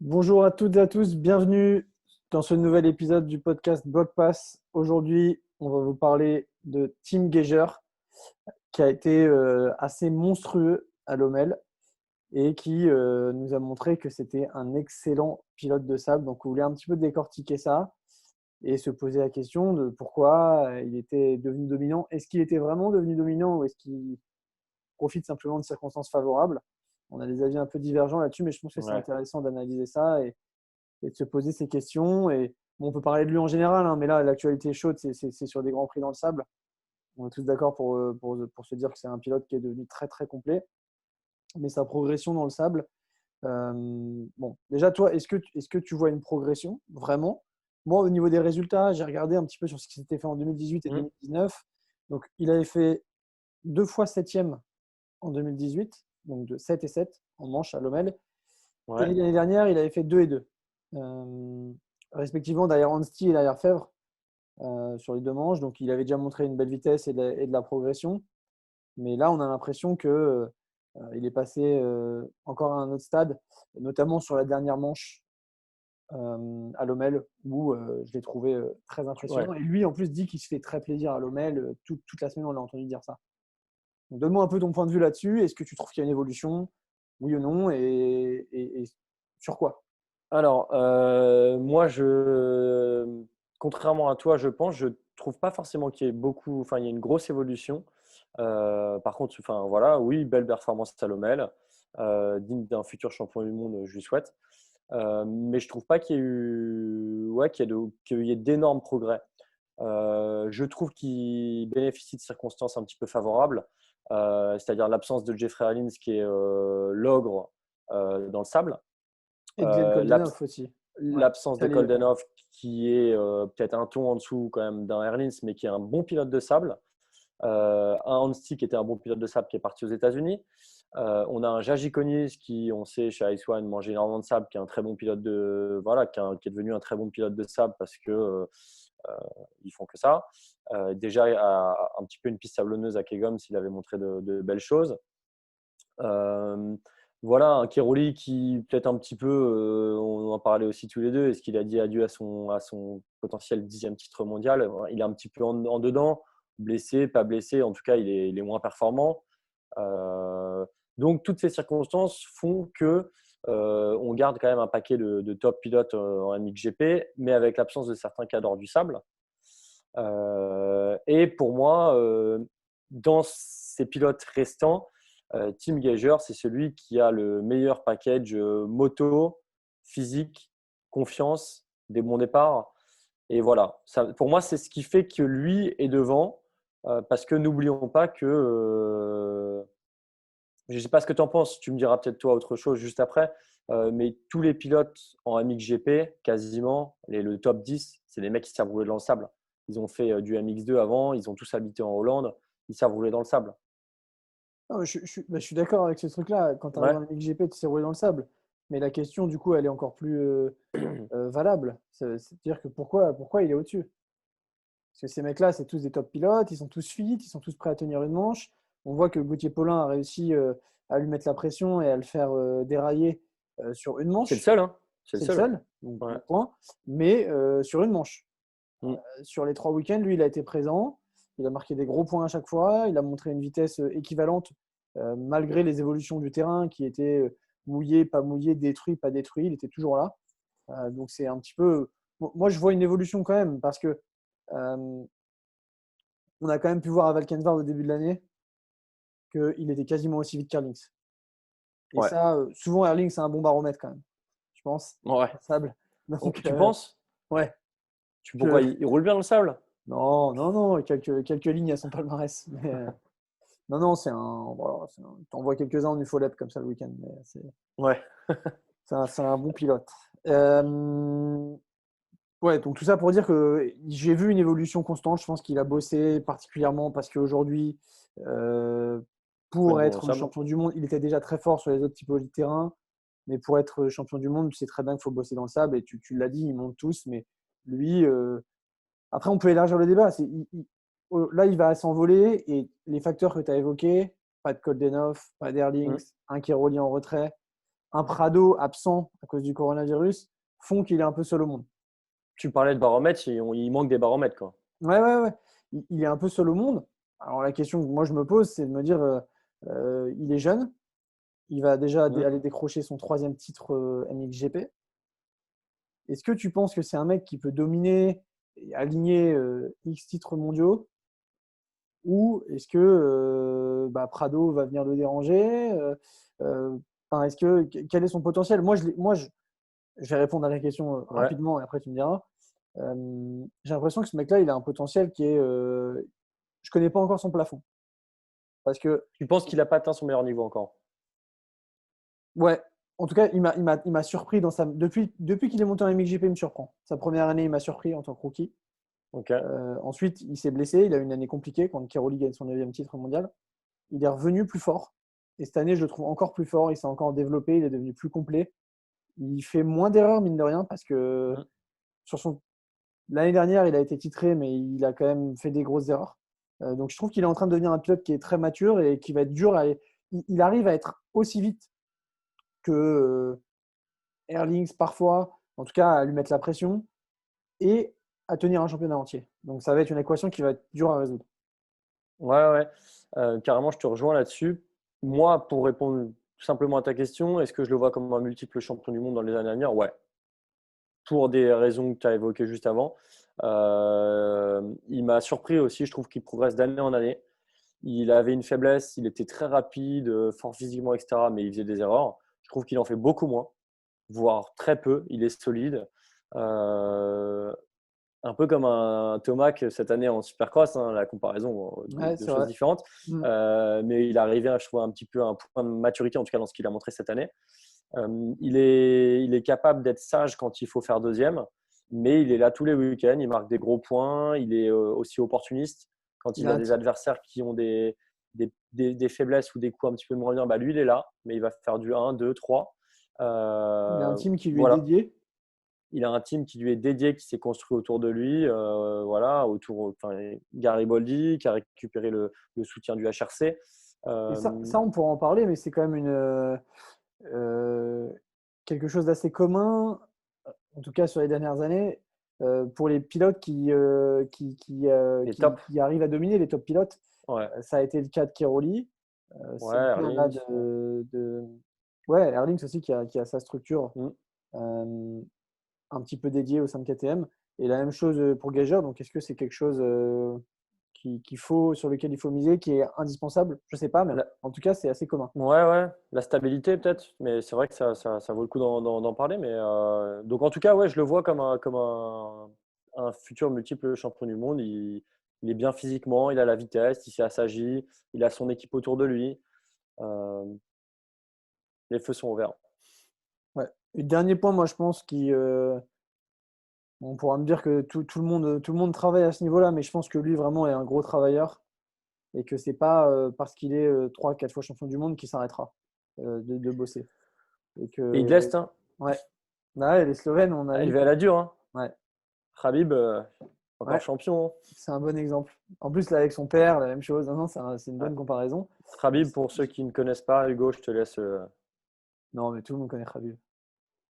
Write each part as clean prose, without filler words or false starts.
Bonjour à toutes et à tous, bienvenue dans ce nouvel épisode du podcast Block Pass. Aujourd'hui, on va vous parler de Tim Geiger qui a été assez monstrueux à Lommel et qui nous a montré que c'était un excellent pilote de sable. Donc, on voulait un petit peu décortiquer ça et se poser la question de pourquoi il était devenu dominant. Est-ce qu'il était vraiment devenu dominant ou est-ce qu'il profite simplement de circonstances favorables? On a des avis un peu divergents là-dessus, mais je pense que c'est Ouais, intéressant d'analyser ça et de se poser ces questions. Et bon, on peut parler de lui en général, hein, mais là, l'actualité chaude, c'est sur des grands prix dans le sable. On est tous d'accord pour se dire que c'est un pilote qui est devenu très, très complet. Mais sa progression dans le sable, bon, déjà, toi, est-ce que tu vois une progression vraiment? Moi, au niveau des résultats, j'ai regardé un petit peu sur ce qui s'était fait en 2018 et mmh, 2019. Donc, il avait fait 2 fois septième en 2018, donc de 7 et 7 en manche à Lommel. Et ouais, l'année dernière, il avait fait 2 et 2, euh, respectivement derrière Anstie et derrière Fèvre sur les deux manches. Donc il avait déjà montré une belle vitesse et de la progression. Mais là, on a l'impression que il est passé encore à un autre stade, notamment sur la dernière manche à Lommel, où je l'ai trouvé très ouais. impressionnant. Et lui, en plus, dit qu'il se fait très plaisir à Lommel. Toute la semaine, on l'a entendu dire ça. Donc, donne-moi un peu ton point de vue là-dessus. Est-ce que tu trouves qu'il y a une évolution? Oui ou non? Et sur quoi? Alors, moi, contrairement à toi, je trouve pas forcément qu'il y ait beaucoup enfin, il y a une grosse évolution. Par contre, enfin, voilà, oui, belle performance à Salomel, digne d'un futur champion du monde, je lui souhaite. Mais je trouve pas qu'il y ait eu ouais, qu'il y ait d'énormes progrès. Je trouve qu'il bénéficie de circonstances un petit peu favorables, c'est-à-dire l'absence de Jeffrey Allins qui est, l'ogre, dans le sable. Et Glenn L'abs Koldenhoff aussi. Ouais, l'absence de ouais. Koldenhoff qui est, peut-être un ton en dessous quand même d'un Erlins, mais qui est un bon pilote de sable. Un Hansti qui était un bon pilote de sable qui est parti aux États-Unis. On a un Jaji Konis qui, on sait, chez Ice One, mange énormément de sable, qui est un très bon pilote de voilà, qui est devenu un très bon pilote de sable parce que ils font que ça. Déjà, un petit peu une piste sablonneuse à Kegom s'il avait montré de belles choses. Euh, voilà, un Keroli qui peut-être un petit peu, on en parlait aussi tous les deux, est-ce qu'il a dit adieu à son potentiel 10e titre mondial? Il est un petit peu en dedans, blessé, pas blessé, en tout cas il est moins performant. Euh, donc toutes ces circonstances font que on garde quand même un paquet de top pilotes en MXGP, mais avec l'absence de certains cadres du sable. Et pour moi, dans ces pilotes restants, Tim Geiger, c'est celui qui a le meilleur package moto, physique, confiance, des bons départs. Et voilà, ça, pour moi, c'est ce qui fait que lui est devant. Parce que n'oublions pas que, je ne sais pas ce que tu en penses, tu me diras peut-être toi autre chose juste après, mais tous les pilotes en MXGP, quasiment, le top 10, c'est des mecs qui savent rouler dans le sable. Ils ont fait du MX2 avant, ils ont tous habité en Hollande, ils savent rouler dans le sable. Non, je suis d'accord avec ce truc-là. Quand tu arrives Ouais. en MXGP, tu sais rouler dans le sable. Mais la question, du coup, elle est encore plus valable. C'est-à-dire que pourquoi il est au-dessus? Parce que ces mecs-là, c'est tous des top pilotes, ils sont tous fit, ils sont tous prêts à tenir une manche. On voit que Gauthier Paulin a réussi à lui mettre la pression et à le faire dérailler sur une C'est le manche. seul, hein. C'est le C'est le seul. seul, donc Ouais. bon point. Mais sur une manche. Mm. Sur les 3 week-ends, lui, il a été présent. Il a marqué des gros points à chaque fois. Il a montré une vitesse équivalente malgré les évolutions du terrain qui étaient mouillé, pas mouillé, détruit, pas détruit. Il était toujours là. Donc c'est un petit peu. Moi, je vois une évolution quand même parce que on a quand même pu voir à Valkenvar au début de l'année qu'il était quasiment aussi vite qu'Erlings. Et Ouais. ça, souvent, Erlings, c'est un bon baromètre quand même, je pense, Ouais. en sable. Oh, Donc, tu penses? ouais. Pourquoi il roule bien dans le sable? Non, non, non, quelques lignes à son palmarès. Mais, non, non, voilà, t'en vois quelques-uns en UFOLEP comme ça le week-end, mais Ouais. c'est un bon pilote. Ouais, donc tout ça pour dire que j'ai vu une évolution constante. Je pense qu'il a bossé particulièrement parce qu'aujourd'hui, euh, Faut être pour bon au être sable. champion du monde, il était déjà très fort sur les autres typologies de terrain, mais pour être champion du monde, tu sais très bien qu'il faut bosser dans le sable et tu l'as dit, ils montent tous, mais lui, après on peut élargir le débat. Là, il va s'envoler et les facteurs que tu as évoqués, pas de Koldenov, pas d'Erlings, Mm. un Keroli en retrait. un Prado absent à cause du coronavirus font qu'il est un peu seul au monde. Tu parlais de baromètres, il manque des baromètres, quoi. Ouais. Il est un peu seul au monde. Alors la question que moi je me pose, c'est de me dire, il est jeune, il va déjà Mhm. aller décrocher son 3e titre MXGP. Est-ce que tu penses que c'est un mec qui peut dominer et aligner X titres mondiaux? Ou est-ce que Prado va venir le déranger? Enfin, quel est son potentiel? Je vais répondre à la question Ouais. rapidement et après tu me diras. J'ai l'impression que ce mec-là, il a un potentiel qui est. Je connais pas encore son plafond. Parce que, Tu penses qu'il n'a pas atteint son meilleur niveau encore? ouais, en tout cas, il m'a surpris depuis qu'il est monté en MXGP, il me surprend. Sa première année, il m'a surpris en tant que rookie. Ok. Ensuite, il s'est blessé. Il a eu une année compliquée quand Keroli gagne son 9e titre mondial. Il est revenu plus fort. Et cette année, je le trouve encore plus fort. Il s'est encore développé. Il est devenu plus complet. Il fait moins d'erreurs, mine de rien, parce que Mhm. sur son... l'année dernière, il a été titré, mais il a quand même fait des grosses erreurs. Donc, je trouve qu'il est en train de devenir un pilote qui est très mature et qui va être dur. Il arrive à être aussi vite que Erlings parfois, en tout cas à lui mettre la pression et à tenir un championnat entier. Donc, ça va être une équation qui va être dure à résoudre. Ouais. Carrément, je te rejoins là-dessus. Moi, pour répondre tout simplement à ta question, est-ce que je le vois comme un multiple champion du monde dans les années à venir? Ouais. Pour des raisons que tu as évoquées juste avant. Il m'a surpris aussi, je trouve qu'il progresse d'année en année. Il avait une faiblesse, il était très rapide, fort physiquement, etc., mais il faisait des erreurs. Je trouve qu'il en fait beaucoup moins, voire très peu. Il est solide. Euh, un peu comme un Tomac cette année en Supercross, hein, la comparaison Ouais, de c'est choses vrai. différentes. Mm. Mais il est arrivé, je trouve, un petit peu à un point de maturité, en tout cas dans ce qu'il a montré cette année. Il est capable d'être sage quand il faut faire deuxième, mais il est là tous les week-ends, il marque des gros points, il est aussi opportuniste. Quand Il il a a un, des adversaires qui ont des faiblesses ou des coups un petit peu moins bien, bah lui, il est là, mais il va faire du 1, 2, 3. il a un team qui lui est Voilà. dédié. Il a un team qui lui est dédié, qui s'est construit autour de lui. Voilà, enfin, Garibaldi, qui a récupéré le soutien du HRC. Et Euh, ça, on pourra en parler, mais c'est quand même euh, quelque chose d'assez commun, en tout cas sur les dernières années, pour les pilotes les tops. qui arrivent à dominer les top pilotes. Ouais, Ça a été le cas de Keroli. ouais, C'est le cas là Erlings. Ouais. Ouais, Erlings aussi qui a sa structure Mm. euh, un petit peu dédiée au sein de KTM. Et la même chose pour Geiger. Donc, est-ce que c'est quelque chose sur lequel il faut miser, qui est indispensable? Je ne sais pas, mais La- en tout cas, c'est assez commun. Ouais, la stabilité peut-être, mais c'est vrai que ça vaut le coup d'en parler. Mais, donc en tout cas, ouais, je le vois comme un futur multiple champion du monde. Il est bien physiquement, il a la vitesse, il s'est assagi, il a son équipe autour de lui. Euh, les feux sont ouverts. Ouais. Et dernier point, moi, je pense on pourra me dire que tout le monde travaille à ce niveau-là, mais je pense que lui, vraiment, est un gros travailleur et que c'est pas parce qu'il est 3, 4 fois champion du monde qu'il s'arrêtera de bosser. Et Pays que, de l'Est, hein. ouais. Ouais, les Slovènes, on a Ah, il vu. va à la dure, hein. Ouais, Khabib, encore ouais, champion, hein. c'est un bon exemple. En plus, là, avec son père, la même chose. Non, non, c'est une Ouais. bonne comparaison. Mais Khabib, pour ceux qui ne connaissent pas, Hugo, je te laisse. non, mais tout le monde connaît Khabib.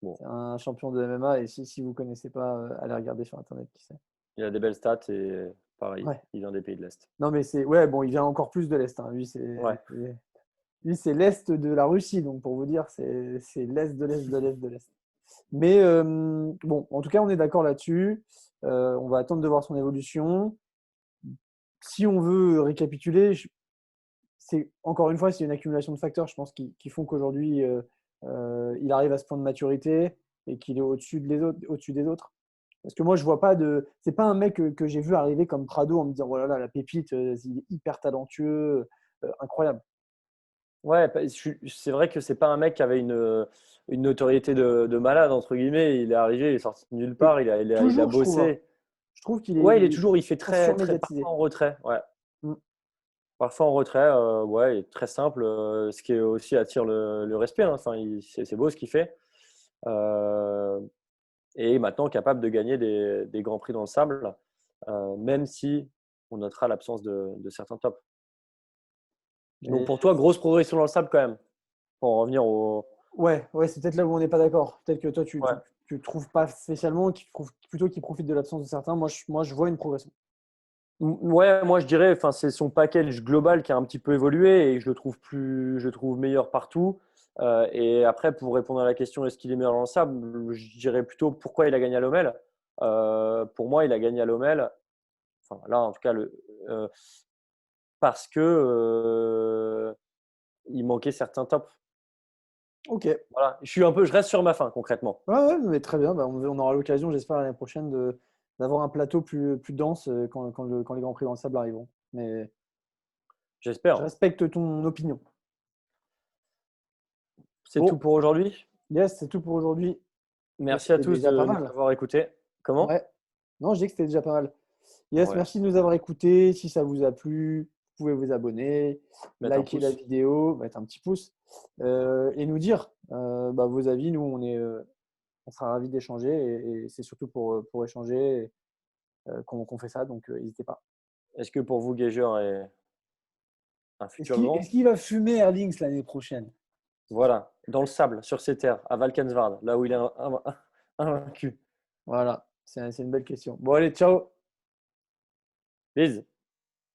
Bon, C'est un champion de MMA et si vous ne connaissez pas, allez regarder sur Internet qui c'est. il a des belles stats et pareil, Ouais. il vient des pays de l'Est. Non, mais ouais, bon, il vient encore plus de l'Est, hein. Ouais. Lui, c'est l'Est de la Russie. Donc, pour vous dire, c'est l'Est de l'Est de l'Est de l'Est. Mais bon, en tout cas, on est d'accord là-dessus. On va attendre de voir son évolution. Si on veut récapituler, c'est encore une fois, c'est une accumulation de facteurs, je pense, qui font qu'aujourd'hui, il arrive à ce point de maturité et qu'il est au-dessus des autres. Parce que moi, je vois pas de. C'est pas un mec que j'ai vu arriver comme Prado en me disant, voilà, la pépite, il est hyper talentueux, incroyable. Ouais, c'est vrai que c'est pas un mec qui avait une notoriété de malade, entre guillemets. Il est arrivé, il est sorti de nulle Et part, il a toujours, je trouve, hein. bossé. Je trouve qu'il Ouais, est il fait très très, très, parfois surmédiatisé. en retrait. Ouais. Mm. Parfois en retrait, ouais, il est très simple, ce qui aussi attire le respect, hein. Enfin, c'est beau ce qu'il fait. Euh, et maintenant capable de gagner des grands prix dans le sable, même si on notera l'absence de certains tops. Donc Mais pour toi, grosse progression dans le sable quand même, pour en revenir au. Ouais, ouais, c'est peut-être là où on n'est pas d'accord. Peut-être que toi, Ouais. tu trouves pas spécialement, tu trouves plutôt qu'il profite de l'absence de certains. Moi, je vois une progression. Ouais, moi je dirais, enfin, c'est son package global qui a un petit peu évolué et je le trouve meilleur partout. Et après, pour répondre à la question, est-ce qu'il est meilleur dans le sable, je dirais plutôt pourquoi il a gagné à Lommel. Pour moi, il a gagné à Lommel. Enfin, là, en tout cas, euh, parce que il manquait certains tops. Ok. Ouais, Voilà. Je reste sur ma fin concrètement. ouais, mais très bien. Bah, on aura l'occasion, j'espère, l'année prochaine d'avoir un plateau plus dense quand les Grands Prix dans le sable arriveront. Mais je J'espère. respecte ton opinion. C'est tout Bon, pour aujourd'hui. yes, c'est tout pour aujourd'hui. Et Merci à c'était tous déjà de pas nous mal. avoir écoutés. Comment? Ouais. Non, je dis que c'était déjà pas mal. Yes, Ouais. merci de nous avoir écoutés. Si ça vous a plu, vous pouvez vous abonner, Mettre un liker la pouce. vidéo, mettre un petit pouce et nous dire vos avis. Nous, on sera ravis d'échanger et c'est surtout pour échanger qu'on fait ça. Donc, n'hésitez pas. Est-ce que pour vous, Geiger est un Est-ce futur grand? qu'il va fumer Erlings l'année prochaine? Voilà, dans le sable, sur ces terres, à Valkenswaard, là où il est invaincu. Voilà, c'est une belle question. Bon, allez, ciao! Lise.